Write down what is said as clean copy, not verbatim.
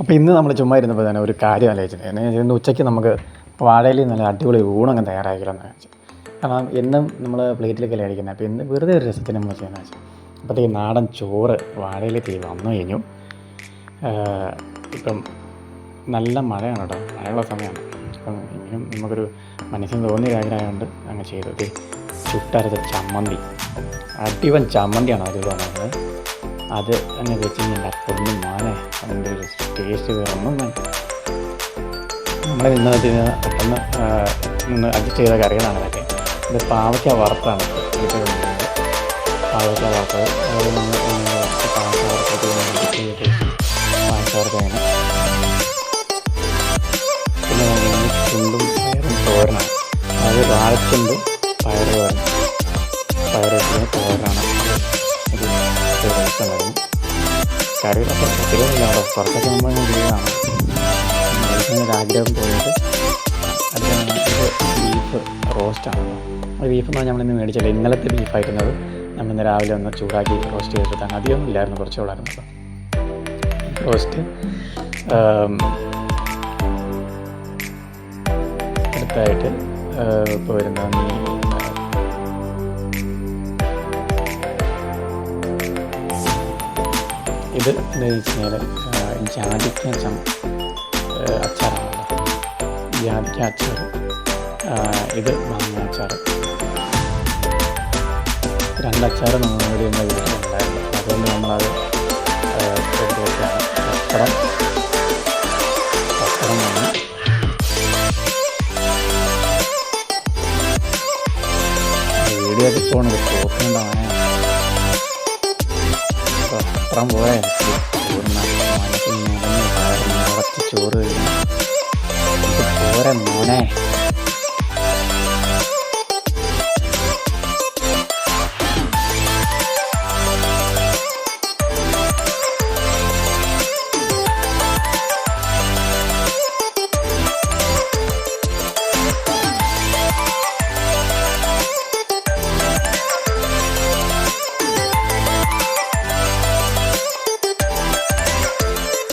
അപ്പോൾ ഇന്ന് നമ്മൾ ചുമ്മാ ഇരുന്നപ്പോൾ തന്നെ ഒരു കാര്യം ആലോചിച്ചത്. ഇന്ന് ഉച്ചയ്ക്ക് നമുക്ക് വാഴയിലയിൽ നല്ല അടിപൊളി ഊണങ്ങ് തയ്യാറാക്കിയാലെന്ന് വെച്ചു. കാരണം എന്നും നമ്മൾ പ്ലേറ്റിലേക്കല്ലേ കഴിക്കുന്നത്. അപ്പോൾ ഇന്ന് വെറുതെ ഒരു രസത്തിന് നമ്മൾ ചെയ്യുന്നത് വെച്ചാൽ അപ്പോഴത്തേക്ക് നാടൻ ചോറ് വാഴയിലേക്ക് വന്നു കഴിഞ്ഞു. ഇപ്പം നല്ല മഴയാണ് കേട്ടോ, മഴയുള്ള സമയമാണ്. അപ്പം ഇനിയും നമുക്കൊരു മനസ്സിന് തോന്നിയ കാര്യമായതുകൊണ്ട് അങ്ങ് ചെയ്തത്. ചുട്ടരച്ച ചമ്മന്തി, അടിവൻ ചമ്മന്തിയാണ് അതിൽ വന്നത്. അത് അങ്ങ് വെച്ച് കഴിഞ്ഞാൽ പൊന്നും മാനെ അതിൻ്റെ ഒരു ടേസ്റ്റ് വേറൊന്നും നമ്മൾ ഇന്നത്തെ പെട്ടെന്ന് നിന്ന് അഡ്ജസ്റ്റ് ചെയ്ത കറികളാണ് ഇതൊക്കെ. ഇത് പാവയ്ക്ക വറുത്താണ് പാവയ്ക്ക വറുത്തത്. അതായത് നമ്മൾ പാവയ്ക്ക വറുത്തത് പാവയ്ക്ക വറുത്തതാണ്. പിന്നെ ചുണ്ടും പയറും തോരനാണ്. അതായത് വാഴച്ചുണ്ടും പയറ് തോരൻ, പയറ് തോരനാണ്. ഇത് രസമുണ്ടായിരുന്നു. കറികളൊക്കെ ഒത്തിരിയൊന്നുമില്ല കേട്ടോ, കുറച്ചൊക്കെ നമ്മൾ ചെയ്തതാണ്. ഒരാഗ്രഹം തോന്നിയിട്ട് ഇത് ബീഫ് റോസ്റ്റാണ്. ബീഫ് എന്ന് പറഞ്ഞാൽ നമ്മളിന്ന് മേടിച്ചില്ല, ഇന്നലത്തെ ബീഫായിരുന്നത്. നമ്മളിന്ന് രാവിലെ ഒന്ന് ചൂടാക്കി റോസ്റ്റ് ചെയ്തിട്ടാണ്. അധികമൊന്നും ഇല്ലായിരുന്നു, കുറച്ചേ ഉള്ളായിരുന്നു. അപ്പോൾ റോസ്റ്റ് അടുത്തായിട്ട് ഇപ്പോൾ വരുന്ന ഇത് എന്താണെന്ന് വെച്ച് കഴിഞ്ഞാൽ ജാതിക്ക അച്ചാറാണല്ലോ, ജാതിക്ക അച്ചാർ. ഇത് മാങ്ങ അച്ചാർ. രണ്ടച്ചാർ നമ്മുടെ വീട്ടിലുണ്ടായിരുന്നു, അതുകൊണ്ട് നമ്മളത് എടുത്താണ്. പപ്പടം വേണം. വീഡിയോ ഒക്കെ പോകണത് പോക്കുണ്ടാവാൻ പത്രം പോയാൽ ചോറിന് മനസ്സിൽ നിറഞ്ഞ് കുറച്ച് ചോറ് കഴിഞ്ഞാൽ ചോര മോനെ.